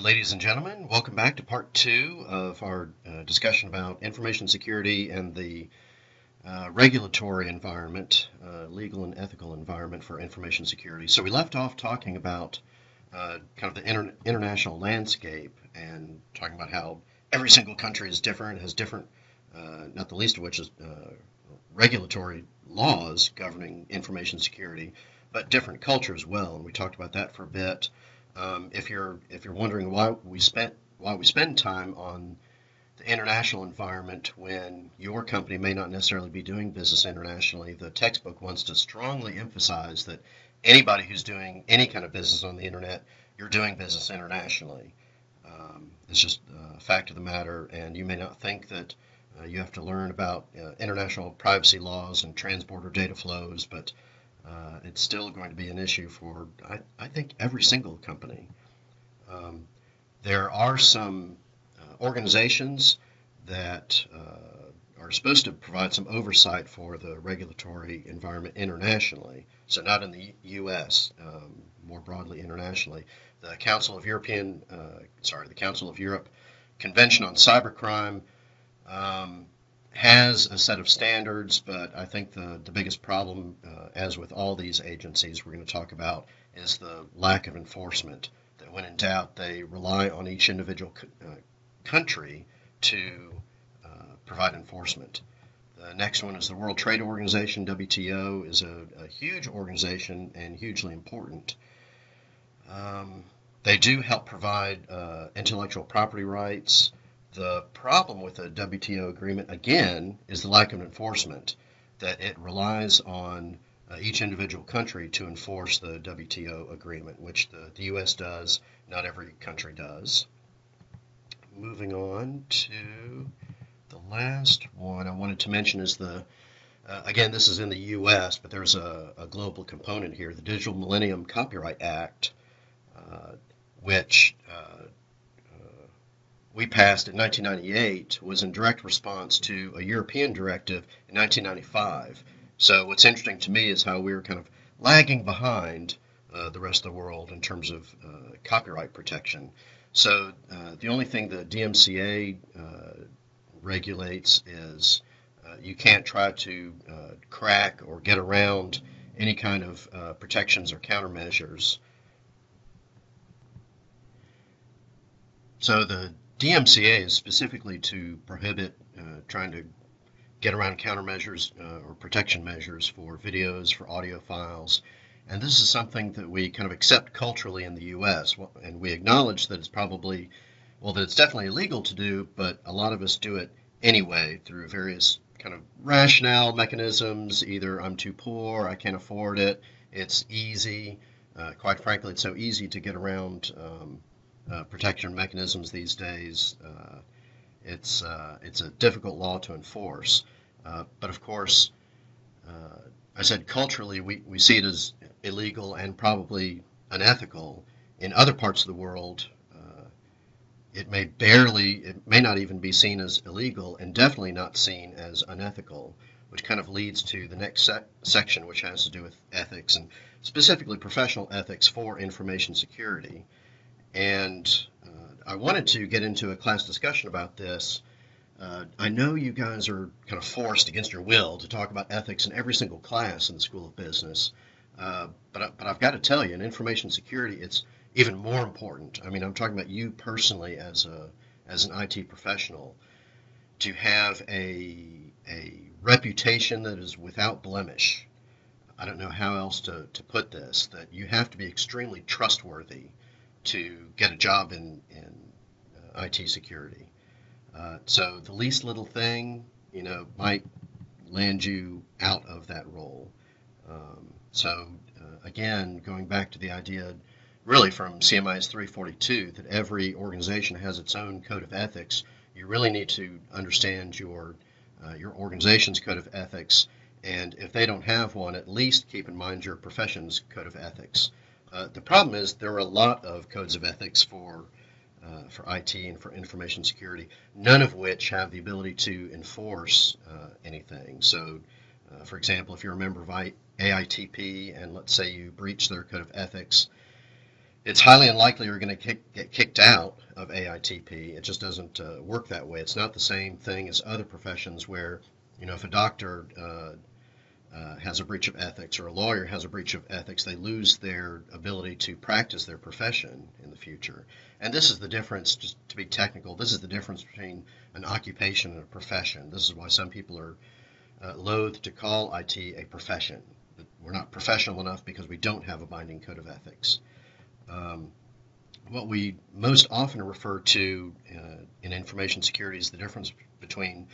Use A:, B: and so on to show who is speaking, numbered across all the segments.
A: ladies and gentlemen, welcome back to part two of our discussion about information security and the regulatory environment, legal and ethical environment for information security. So we left off talking about kind of the international landscape and talking about how every single country is different, has different, not the least of which is regulatory laws governing information security, but different cultures as well. And we talked about that for a bit. If you're wondering why we spend time on the international environment when your company may not necessarily be doing business internationally, the textbook wants to strongly emphasize that anybody who's doing any kind of business on the internet, you're doing business internationally. It's just a fact of the matter, and you may not think that you have to learn about international privacy laws and transborder data flows, but it's still going to be an issue for, I think, every single company. There are some organizations that are supposed to provide some oversight for the regulatory environment internationally, so not in the U.S., more broadly internationally. The Council of Europe Convention on Cybercrime has a set of standards, but I think the biggest problem, as with all these agencies we're going to talk about, is the lack of enforcement. That when in doubt, they rely on each individual country to provide enforcement. The next one is the World Trade Organization. WTO is a huge organization and hugely important. They do help provide intellectual property rights. The problem with the WTO agreement, again, is the lack of enforcement, that it relies on each individual country to enforce the WTO agreement, which the U.S. does, not every country does. Moving on to the last one I wanted to mention is again, this is in the U.S., but there's a global component here, the Digital Millennium Copyright Act, which we passed in 1998, was in direct response to a European directive in 1995. So what's interesting to me is how we were kind of lagging behind the rest of the world in terms of copyright protection. So the only thing the DMCA regulates is you can't try to crack or get around any kind of protections or countermeasures. So the DMCA is specifically to prohibit trying to get around countermeasures or protection measures for videos, for audio files. And this is something that we kind of accept culturally in the U.S. And we acknowledge that it's probably, well, that it's definitely illegal to do, but a lot of us do it anyway through various kind of rationale mechanisms. Either I'm too poor, I can't afford it, it's easy. Quite frankly, it's so easy to get around protection mechanisms these days. It's a difficult law to enforce. But of course, I said culturally we see it as illegal and probably unethical. In other parts of the world, it may not even be seen as illegal and definitely not seen as unethical, which kind of leads to the next section, which has to do with ethics and specifically professional ethics for information security. And I wanted to get into a class discussion about this. I know you guys are kind of forced against your will to talk about ethics in every single class in the School of Business, but I've got to tell you, in information security, it's even more important. I mean, I'm talking about you personally as an IT professional, to have a reputation that is without blemish. I don't know how else to put this, that you have to be extremely trustworthy to get a job in IT security. So the least little thing, might land you out of that role. Again, going back to the idea, really from CMIS495-588, that every organization has its own code of ethics, you really need to understand your organization's code of ethics, and if they don't have one, at least keep in mind your profession's code of ethics. The problem is there are a lot of codes of ethics for IT and for information security, none of which have the ability to enforce anything. So, for example, if you're a member of AITP and let's say you breach their code of ethics, it's highly unlikely you're going to get kicked out of AITP. It just doesn't work that way. It's not the same thing as other professions where, if a doctor has a breach of ethics or a lawyer has a breach of ethics, they lose their ability to practice their profession in the future. And this is the difference, just to be technical, this is the difference between an occupation and a profession. This is why some people are loath to call IT a profession. We're not professional enough because we don't have a binding code of ethics. What we most often refer to in information security is the difference between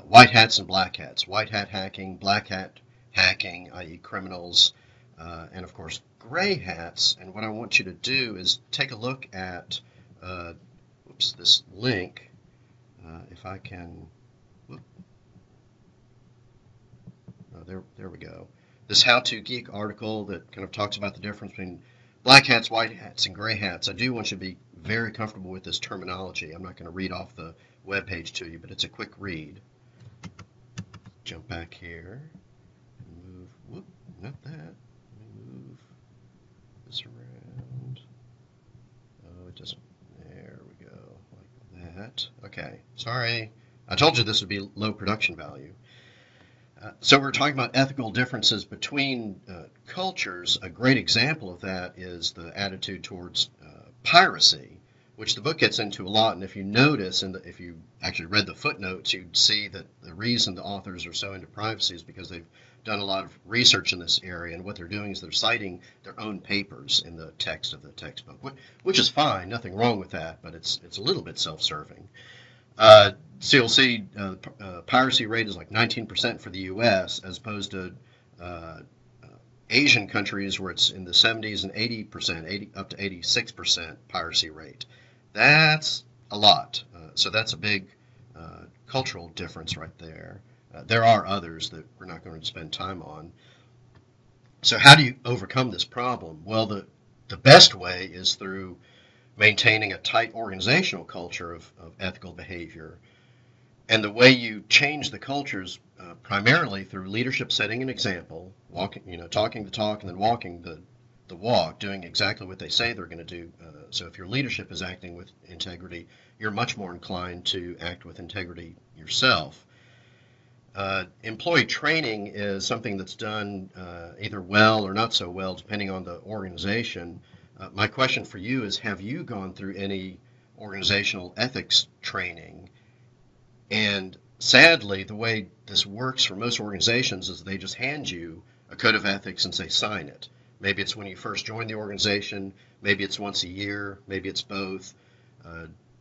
A: white hats and black hats. White hat hacking, black hat hacking, i.e. criminals, and of course gray hats. And what I want you to do is take a look at this link. If I can, there we go. This How to Geek article that kind of talks about the difference between black hats, white hats, and gray hats. I do want you to be very comfortable with this terminology. I'm not going to read off the web page to you, but it's a quick read. Jump back here and move. Whoop, not that. Let me move this around. Oh, it doesn't. There we go, like that. Okay, sorry. I told you this would be low production value. So we're talking about ethical differences between cultures. A great example of that is the attitude towards piracy, which the book gets into a lot. And if you notice, and if you actually read the footnotes, you'd see that the reason the authors are so into privacy is because they've done a lot of research in this area. And what they're doing is they're citing their own papers in the text of the textbook, which is fine, nothing wrong with that, but it's a little bit self-serving. So you'll see piracy rate is like 19% for the U.S. as opposed to Asian countries where it's in the 70s and 80%, up to 86% piracy rate. That's a lot. So that's a big cultural difference right there. There are others that we're not going to spend time on. So how do you overcome this problem? Well, the best way is through maintaining a tight organizational culture of ethical behavior. And the way you change the cultures primarily through leadership setting an example, talking the talk and then walking the walk, doing exactly what they say they're going to do. So if your leadership is acting with integrity, you're much more inclined to act with integrity yourself. Employee training is something that's done either well or not so well, depending on the organization. My question for you is, have you gone through any organizational ethics training? And sadly, the way this works for most organizations is they just hand you a code of ethics and say, sign it. Maybe it's when you first join the organization, maybe it's once a year, maybe it's both.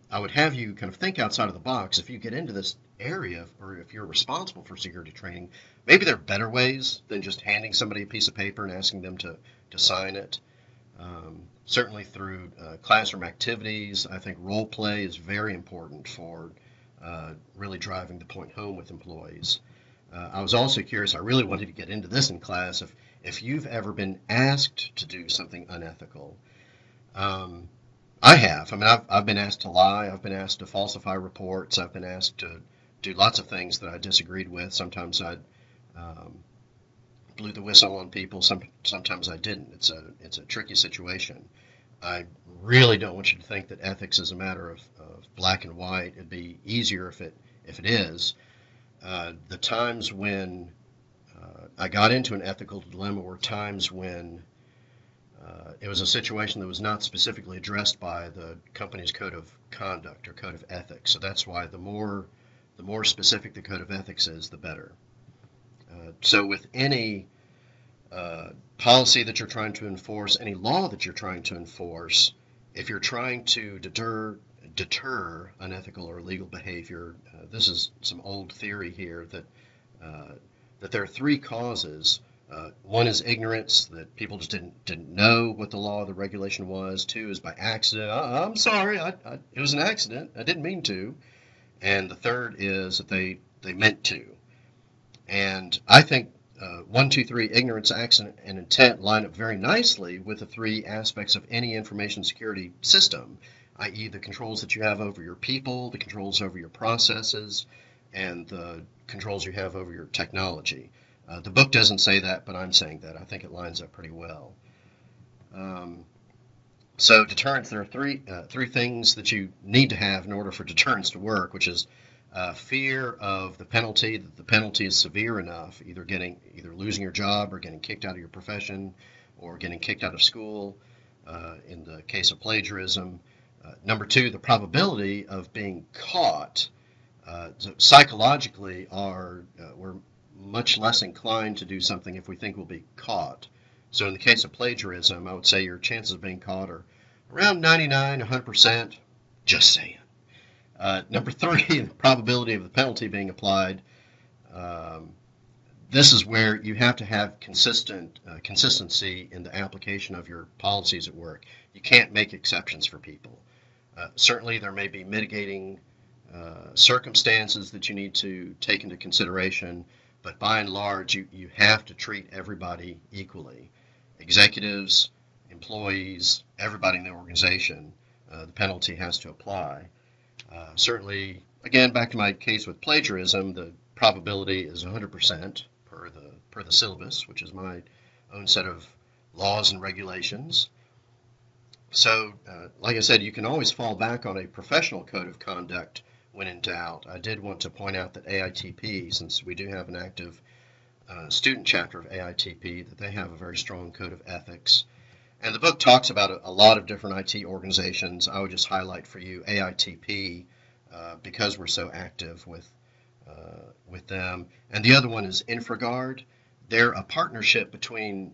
A: I would have you kind of think outside of the box. If you get into this area, or if you're responsible for security training, maybe there are better ways than just handing somebody a piece of paper and asking them to sign it. Certainly through classroom activities, I think role play is very important for really driving the point home with employees. I was also curious, I really wanted to get into this in class, if you've ever been asked to do something unethical. I have. I mean, I've been asked to lie, I've been asked to falsify reports, I've been asked to do lots of things that I disagreed with. Sometimes I blew the whistle on people, sometimes I didn't. It's a tricky situation. I really don't want you to think that ethics is a matter of black and white. It'd be easier if it is. The times when I got into an ethical dilemma were times when it was a situation that was not specifically addressed by the company's code of conduct or code of ethics. So that's why the more specific the code of ethics is, the better. So with any policy that you're trying to enforce, any law that you're trying to enforce, if you're trying to deter unethical or illegal behavior, this is some old theory here that there are three causes. One is ignorance, that people just didn't know what the law or the regulation was. Two is by accident. I'm sorry, it was an accident. I didn't mean to. And the third is that they meant to. And I think 1, 2, 3, ignorance, accident, and intent line up very nicely with the three aspects of any information security system, i.e. the controls that you have over your people, the controls over your processes, and the controls you have over your technology. The book doesn't say that, but I'm saying that. I think it lines up pretty well. So deterrence, there are three things that you need to have in order for deterrence to work, which is fear of the penalty, that the penalty is severe enough, either losing your job or getting kicked out of your profession or getting kicked out of school in the case of plagiarism. Number two, the probability of being caught. So psychologically, we're much less inclined to do something if we think we'll be caught. So in the case of plagiarism, I would say your chances of being caught are around 99, 100%. Just saying. Number three, the probability of the penalty being applied. This is where you have to have consistency in the application of your policies at work. You can't make exceptions for people. Certainly, there may be mitigating circumstances that you need to take into consideration, but by and large, you have to treat everybody equally. Executives, employees, everybody in the organization, the penalty has to apply. Certainly, again, back to my case with plagiarism, the probability is 100% per the syllabus, which is my own set of laws and regulations. So, like I said, you can always fall back on a professional code of conduct when in doubt. I did want to point out that AITP, since we do have an active student chapter of AITP, that they have a very strong code of ethics. And the book talks about a lot of different IT organizations. I would just highlight for you AITP because we're so active with them. And the other one is InfraGard. They're a partnership between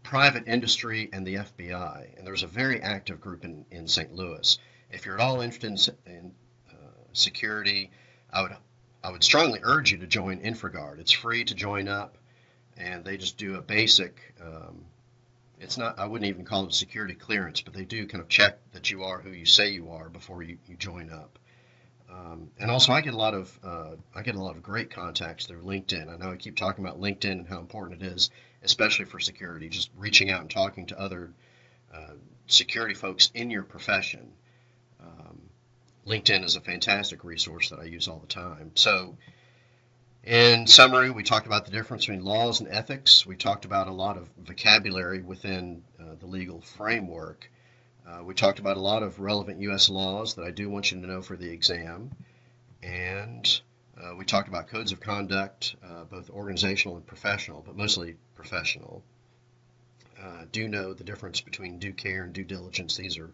A: private industry and the FBI. And there's a very active group in St. Louis. If you're at all interested in security, I would strongly urge you to join InfraGard. It's free to join up, and they just do a basic it's not, I wouldn't even call it a security clearance, but they do kind of check that you are who you say you are before you join up. And also, I get a lot of great contacts through LinkedIn. I know I keep talking about LinkedIn and how important it is, especially for security. Just reaching out and talking to other security folks in your profession. LinkedIn is a fantastic resource that I use all the time. So, in summary, we talked about the difference between laws and ethics. We talked about a lot of vocabulary within the legal framework. We talked about a lot of relevant U.S. laws that I do want you to know for the exam. And we talked about codes of conduct, both organizational and professional, but mostly professional. Do know the difference between due care and due diligence. These are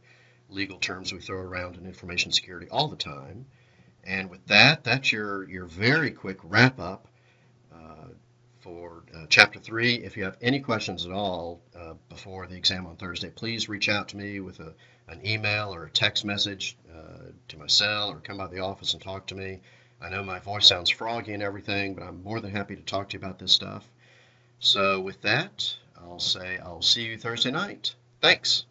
A: legal terms we throw around in information security all the time. And with that, that's your very quick wrap-up for Chapter 3. If you have any questions at all before the exam on Thursday, please reach out to me with an email or a text message to my cell, or come by the office and talk to me. I know my voice sounds froggy and everything, but I'm more than happy to talk to you about this stuff. So with that, I'll say I'll see you Thursday night. Thanks.